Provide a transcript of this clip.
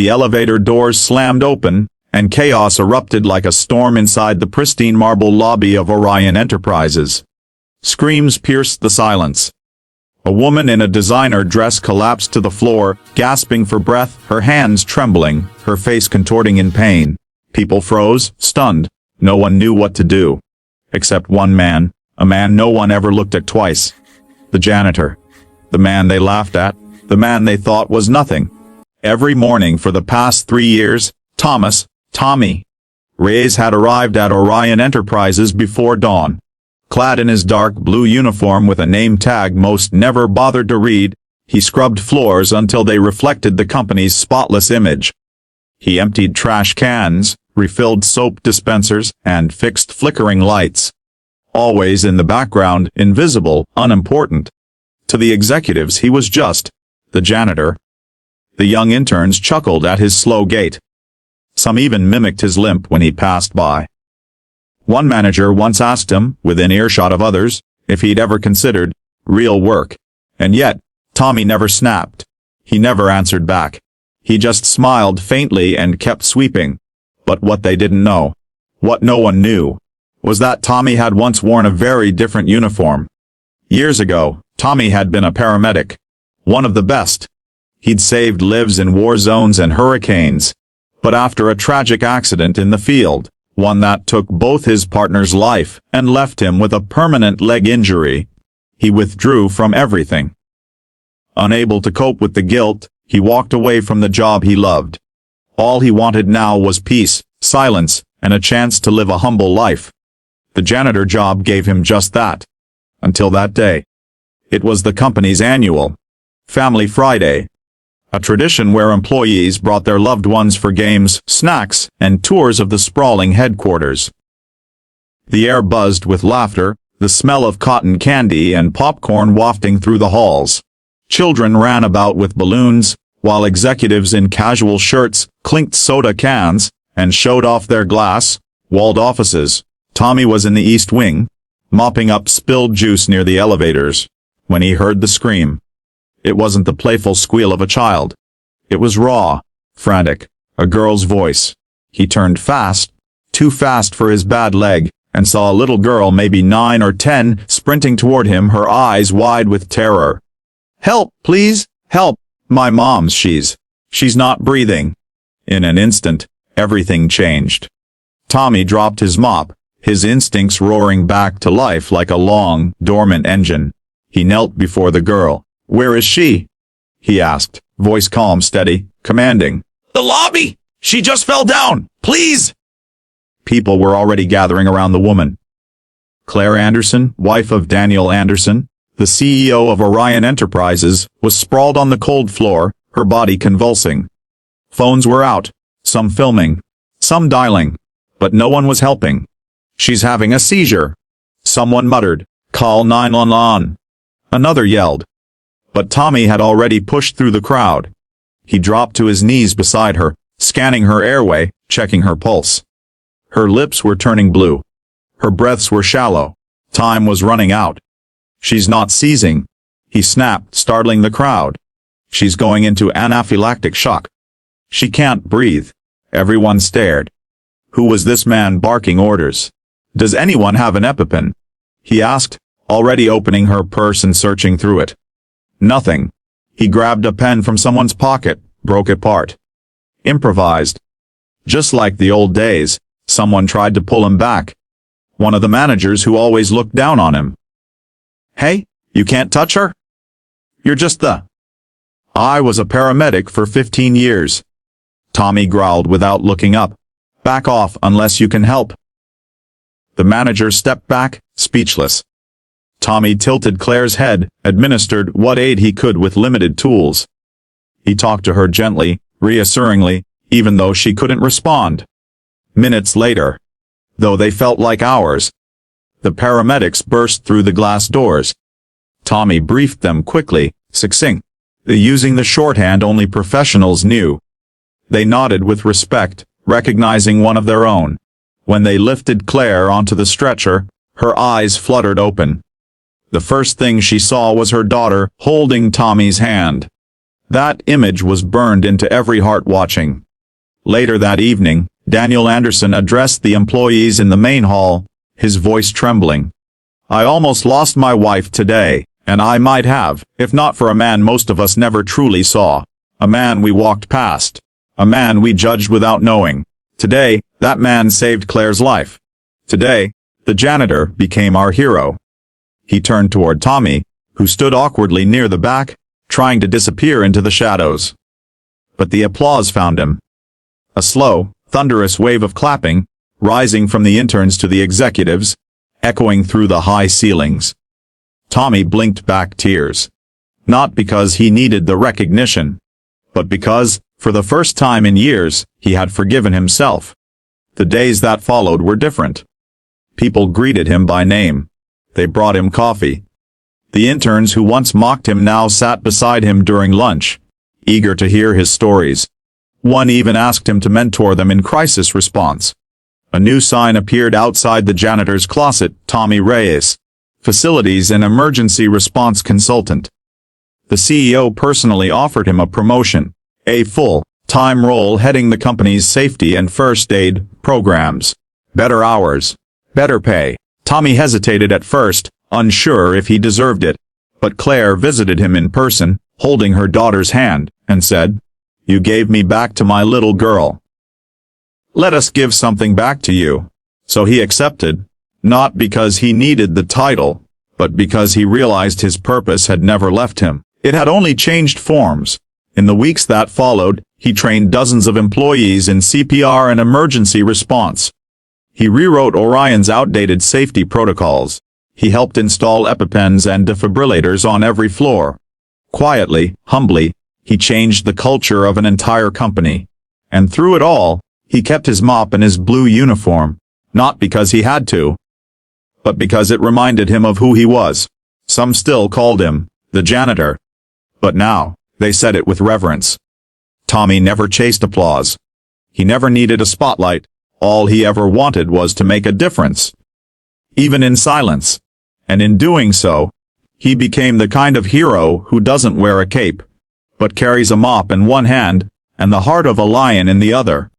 the elevator doors slammed open, and chaos erupted like a storm inside the pristine marble lobby of Orion Enterprises. Screams pierced the silence. A woman in a designer dress collapsed to the floor, gasping for breath, her hands trembling, her face contorting in pain. People froze, stunned. No one knew what to do. Except one man, a man no one ever looked at twice. The janitor. The man they laughed at, the man they thought was nothing. Every morning for the past 3 years, Tommy Reyes had arrived at Orion Enterprises before dawn. Clad in his dark blue uniform with a name tag most never bothered to read, he scrubbed floors until they reflected the company's spotless image. He emptied trash cans, refilled soap dispensers, and fixed flickering lights. Always in the background, invisible, unimportant. To the executives he was just the janitor. The young interns chuckled at his slow gait. Some even mimicked his limp when he passed by. One manager once asked him, within earshot of others, if he'd ever considered real work. And yet, Tommy never snapped. He never answered back. He just smiled faintly and kept sweeping. But what they didn't know, what no one knew, was that Tommy had once worn a very different uniform. Years ago, Tommy had been a paramedic. One of the best. He'd saved lives in war zones and hurricanes. But after a tragic accident in the field, one that took both his partner's life and left him with a permanent leg injury, he withdrew from everything. Unable to cope with the guilt, he walked away from the job he loved. All he wanted now was peace, silence, and a chance to live a humble life. The janitor job gave him just that. Until that day. It was the company's annual Family Friday. A tradition where employees brought their loved ones for games, snacks, and tours of the sprawling headquarters. The air buzzed with laughter, the smell of cotton candy and popcorn wafting through the halls. Children ran about with balloons, while executives in casual shirts clinked soda cans and showed off their glass-walled offices. Tommy was in the East Wing, mopping up spilled juice near the elevators, when he heard the scream. It wasn't the playful squeal of a child. It was raw, frantic, a girl's voice. He turned fast, too fast for his bad leg, and saw a little girl maybe 9 or 10 sprinting toward him, her eyes wide with terror. "Help, please, help, my mom's she's not breathing." In an instant, everything changed. Tommy dropped his mop, his instincts roaring back to life like a long, dormant engine. He knelt before the girl. "Where is she?" he asked, voice calm, steady, commanding. "The lobby! She just fell down! Please!" People were already gathering around the woman. Claire Anderson, wife of Daniel Anderson, the CEO of Orion Enterprises, was sprawled on the cold floor, her body convulsing. Phones were out, some filming, some dialing, but no one was helping. "She's having a seizure." Someone muttered, "Call 911." Another yelled. But Tommy had already pushed through the crowd. He dropped to his knees beside her, scanning her airway, checking her pulse. Her lips were turning blue. Her breaths were shallow. Time was running out. "She's not seizing," he snapped, startling the crowd. "She's going into anaphylactic shock. She can't breathe." Everyone stared. Who was this man barking orders? "Does anyone have an EpiPen?" he asked, already opening her purse and searching through it. Nothing. He grabbed a pen from someone's pocket, broke it apart. Improvised. Just like the old days, someone tried to pull him back. One of the managers who always looked down on him. "Hey, you can't touch her? You're just the—" "I was a paramedic for 15 years. Tommy growled without looking up. "Back off unless you can help." The manager stepped back, speechless. Tommy tilted Claire's head, administered what aid he could with limited tools. He talked to her gently, reassuringly, even though she couldn't respond. Minutes later, though they felt like hours, the paramedics burst through the glass doors. Tommy briefed them quickly, succinct, using the shorthand only professionals knew. They nodded with respect, recognizing one of their own. When they lifted Claire onto the stretcher, her eyes fluttered open. The first thing she saw was her daughter holding Tommy's hand. That image was burned into every heart watching. Later that evening, Daniel Anderson addressed the employees in the main hall, his voice trembling. "I almost lost my wife today, and I might have, if not for a man most of us never truly saw. A man we walked past. A man we judged without knowing. Today, that man saved Claire's life. Today, the janitor became our hero." He turned toward Tommy, who stood awkwardly near the back, trying to disappear into the shadows. But the applause found him. A slow, thunderous wave of clapping, rising from the interns to the executives, echoing through the high ceilings. Tommy blinked back tears. Not because he needed the recognition, but because, for the first time in years, he had forgiven himself. The days that followed were different. People greeted him by name. They brought him coffee. The interns who once mocked him now sat beside him during lunch, eager to hear his stories. One even asked him to mentor them in crisis response. A new sign appeared outside the janitor's closet, Tommy Reyes, Facilities and Emergency Response Consultant. The CEO personally offered him a promotion, a full-time role heading the company's safety and first aid programs. Better hours, better pay. Tommy hesitated at first, unsure if he deserved it, but Claire visited him in person, holding her daughter's hand, and said, "You gave me back to my little girl. Let us give something back to you." So he accepted, not because he needed the title, but because he realized his purpose had never left him. It had only changed forms. In the weeks that followed, he trained dozens of employees in CPR and emergency response. He rewrote Orion's outdated safety protocols. He helped install EpiPens and defibrillators on every floor. Quietly, humbly, he changed the culture of an entire company. And through it all, he kept his mop and his blue uniform, not because he had to, but because it reminded him of who he was. Some still called him the janitor. But now, they said it with reverence. Tommy never chased applause. He never needed a spotlight. All he ever wanted was to make a difference. Even in silence. And in doing so, he became the kind of hero who doesn't wear a cape, but carries a mop in one hand, and the heart of a lion in the other.